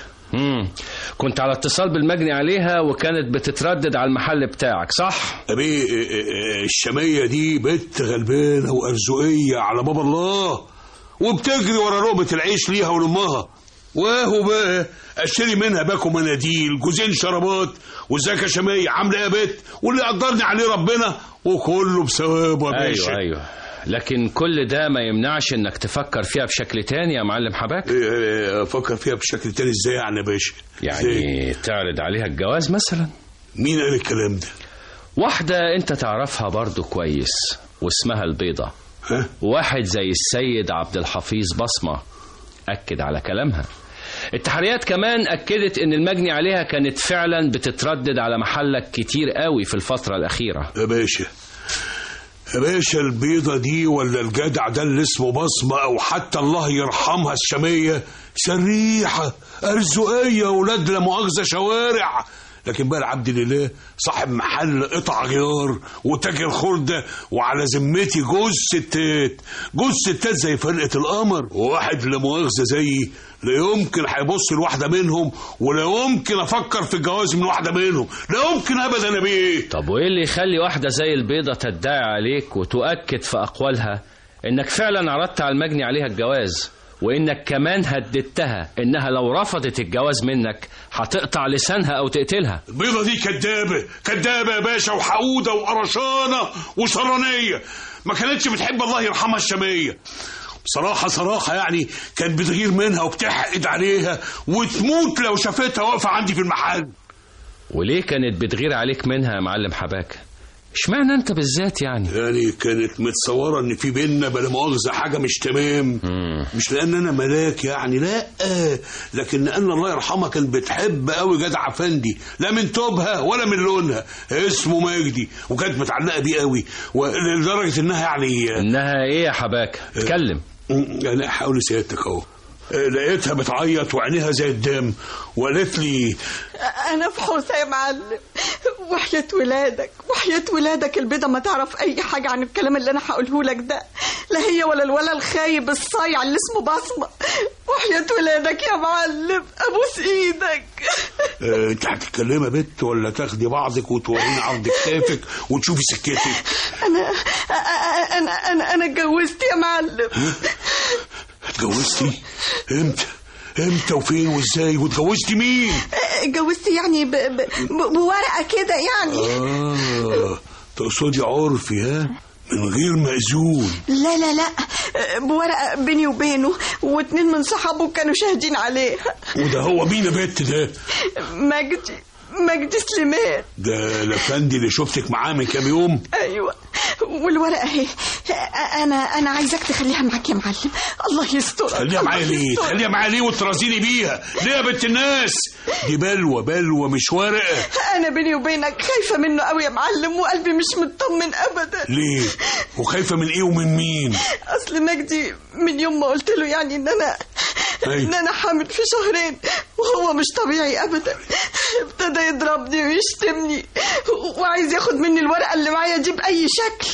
كنت على اتصال بالمجني عليها وكانت بتتردد على المحل بتاعك صح؟ أبي الشمية دي بنت غلبانة وأرزقية على باب الله، وبتجري ورا لقمة العيش ليها ولأمها، وهو بقى اشتري منها باكو مناديل جوزين شرابات، وازيك يا شمية عامله ايه يا بت، واللي قدرني عليه ربنا وكله بثوابه يا باشا. ايوه لكن كل ده ما يمنعش انك تفكر فيها بشكل تاني يا معلم حباك. افكر فيها بشكل تاني ازاي يعني يا باشا؟ يعني تعرض عليها الجواز مثلا. مين قال الكلام ده؟ واحدة انت تعرفها برضو كويس واسمها البيضة. واحد زي السيد عبد الحفيظ بصمة أكد على كلامها. التحريات كمان أكدت ان المجني عليها كانت فعلا بتتردد على محلك كتير قوي في الفترة الأخيرة. يا باشا البيضة دي ولا الجدع ده اللي اسمه بصمة او حتى الله يرحمها الشامية سريحة أرزقية ولاد لا مؤاخذة شوارع. لكن بقى العبد لله صاحب محل قطع غيار وتاجر خردة وعلى ذمتي جوز ستات زي فرقة القمر. وواحد لا مؤاخذة زيي لا يمكن هيبص لواحدة منهم ولا يمكن أفكر في الجواز من واحدة منهم، لا يمكن أبدا يا بيه. طب وإيه اللي يخلي واحدة زي البيضة تدعي عليك وتؤكد في أقوالها إنك فعلا عرضت على المجني عليها الجواز، وإنك كمان هددتها إنها لو رفضت الجواز منك هتقطع لسانها أو تقتلها؟ البيضة دي كدابة يا باشا، وحقودة وقرشانة وشرانية، ما كانتش بتحب الله يرحمها الشامية. صراحة يعني كانت بتغير منها وبتحقد عليها وتموت لو شافتها واقفة عندي في المحل. وليه كانت بتغير عليك منها يا معلم حباك؟ اشمعنى انت بالذات يعني كانت متصورة ان في بيننا بلا مؤاخذة حاجة مش تمام. مش لان انا ملاك يعني، لا، لكن ان الله يرحمها كان بتحب قوي جدع افندي، لا من توبها ولا من لونها، اسمه مجدي، وكانت متعلقة بيه قوي ولدرجة انها انها ايه يا حباك؟ اتكلم. انا هقول لسيادتك اهو، لقيتها بتعيط وعينيها زي الدم وقالت لي انا في حوسه يا معلم، وحياة ولادك البيضة ما تعرف اي حاجة عن الكلام اللي انا هقوله لك ده، لا هي ولا الولا الخايب الصايع اللي اسمه بصمة. وحياة ولادك يا معلم ابوس ايدك. انت هتتكلمي بنت ولا تاخدي بعضك وتوريني عرض كتافك وتشوفي سكتك؟ انا اتجوزت يا معلم. اتجوزتي؟ امتى وفين وازاي واتجوزتي مين؟ اتجوزت يعني بورقة كده يعني. تقصدي عرفي ها؟ من غير مأذون؟ لا بورقة بيني وبينه واتنين من صحابه كانوا شاهدين عليها. وده هو مين يا بنت ده؟ مجدي سليمان. ده الافندي اللي شفتك معاه من كام يوم؟ ايوه، والورقه اهي. انا عايزك تخليها معاك يا معلم. الله يسترك. تخليها معايا ليه؟ تخليها معايا ليه وترازيني بيها ليه يا بنت الناس؟ دي بلوه مش ورقه. انا بيني وبينك خايفه منه قوي يا معلم، وقلبي مش مطمن ابدا. ليه؟ وخايفه من ايه ومن مين؟ اصل مجدي من يوم ما قلت له يعني ان انا حامل في شهرين، وهو مش طبيعي ابدا، ابتدى يضربني ويشتمني وعايز ياخد مني الورقه اللي معايا دي باي شكل،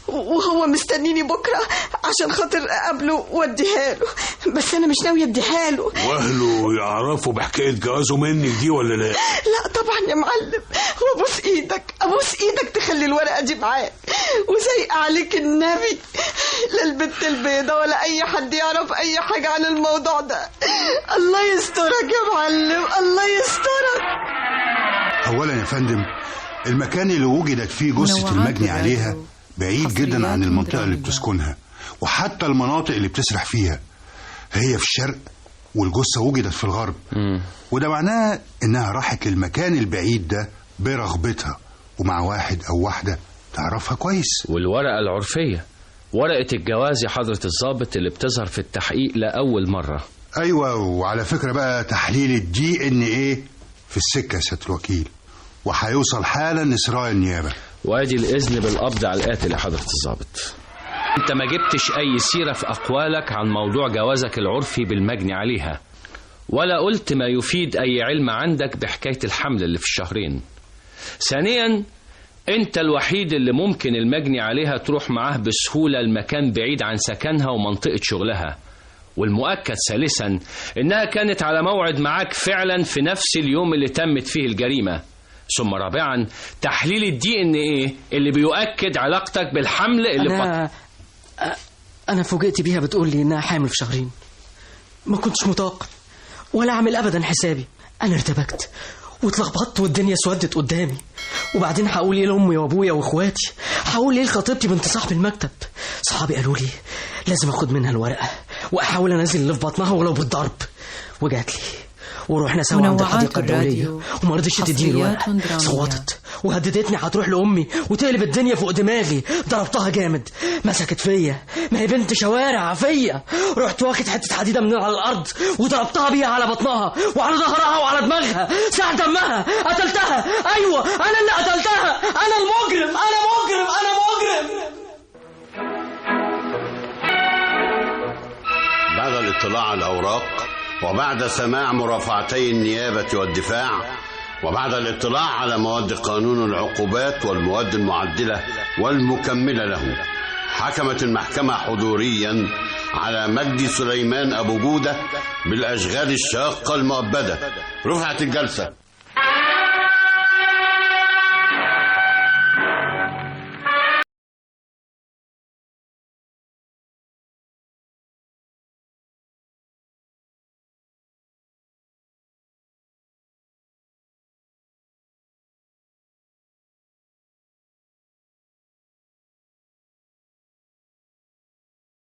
وهو مستنيني بكره عشان خاطر اقابله واديها له، بس انا مش ناويه اديها له. واهله يعرفوا بحكايه جوازه منك دي ولا لا؟ لا طبعا يا معلم، وابوس ايدك تخلي الورقه دي معاك، وزي عليك النبي لا البت البيضه ولا اي حد يعرف اي حاجه عن الموضوع ده. الله يسترك يا معلم، الله يسترك. اولا يا فندم، المكان اللي وجدت فيه جثة المجني عليها بعيد جدا عن المنطقة اللي بتسكنها، وحتى المناطق اللي بتسرح فيها. هي في الشرق والجثة وجدت في الغرب، وده معناه انها راحت للمكان البعيد ده برغبتها ومع واحد او واحدة تعرفها كويس. والورقة العرفية، ورقة الجواز يا حضرة الضابط اللي بتظهر في التحقيق لأول مرة. ايوه، وعلى فكرة بقى تحليل الDNA في السكة يا سيادة الوكيل، وهيوصل حالا لسرايا النيابة. وادي الإذن بالقبض على القاتل يا حضرة الضابط. انت ما جبتش اي سيرة في اقوالك عن موضوع جوازك العرفي بالمجني عليها، ولا قلت ما يفيد اي علم عندك بحكاية الحمل اللي في الشهرين. ثانيا، انت الوحيد اللي ممكن المجني عليها تروح معاه بسهولة المكان بعيد عن سكنها ومنطقة شغلها. والمؤكد ثالثا انها كانت على موعد معاك فعلا في نفس اليوم اللي تمت فيه الجريمة. ثم رابعا، تحليل الDNA اللي بيؤكد علاقتك بالحمل اللي أنا فوجئت بيها بتقول لي إنها حامل في شهرين. ما كنتش متوقع ولا عامل أبدا حسابي. أنا ارتبكت واتلخبطت والدنيا سودت قدامي. وبعدين هقول إيه لأمي وأبويا وإخواتي؟ هقول إيه لخطيبتي بنت صاحب المكتب؟ صحابي قالوا لي لازم أخد منها الورقة وأحاول أنزل اللي في بطنها ولو بالضرب. ورحنا سوا عند الحديقة الدولية وما رضيتش تديني الورقة. حصريات درامية. صوتت وهددتني هتروح لأمي وتقلب الدنيا فوق دماغي. ضربتها جامد، مسكت فيا، ما هي بنت شوارع فيا. رحت واخد حتة حديدة من على الأرض وضربتها بيها على بطنها وعلى ظهرها وعلى دماغها. ساع دمها، قتلتها. أيوة أنا اللي قتلتها، أنا المجرم، أنا مجرم، أنا مجرم. بعد الاطلاع على الأوراق وبعد سماع مرافعتي النيابة والدفاع وبعد الاطلاع على مواد قانون العقوبات والمواد المعدلة والمكملة له، حكمت المحكمة حضوريا على مجدي سليمان أبو جودة بالأشغال الشاقة المؤبدة. رفعت الجلسة.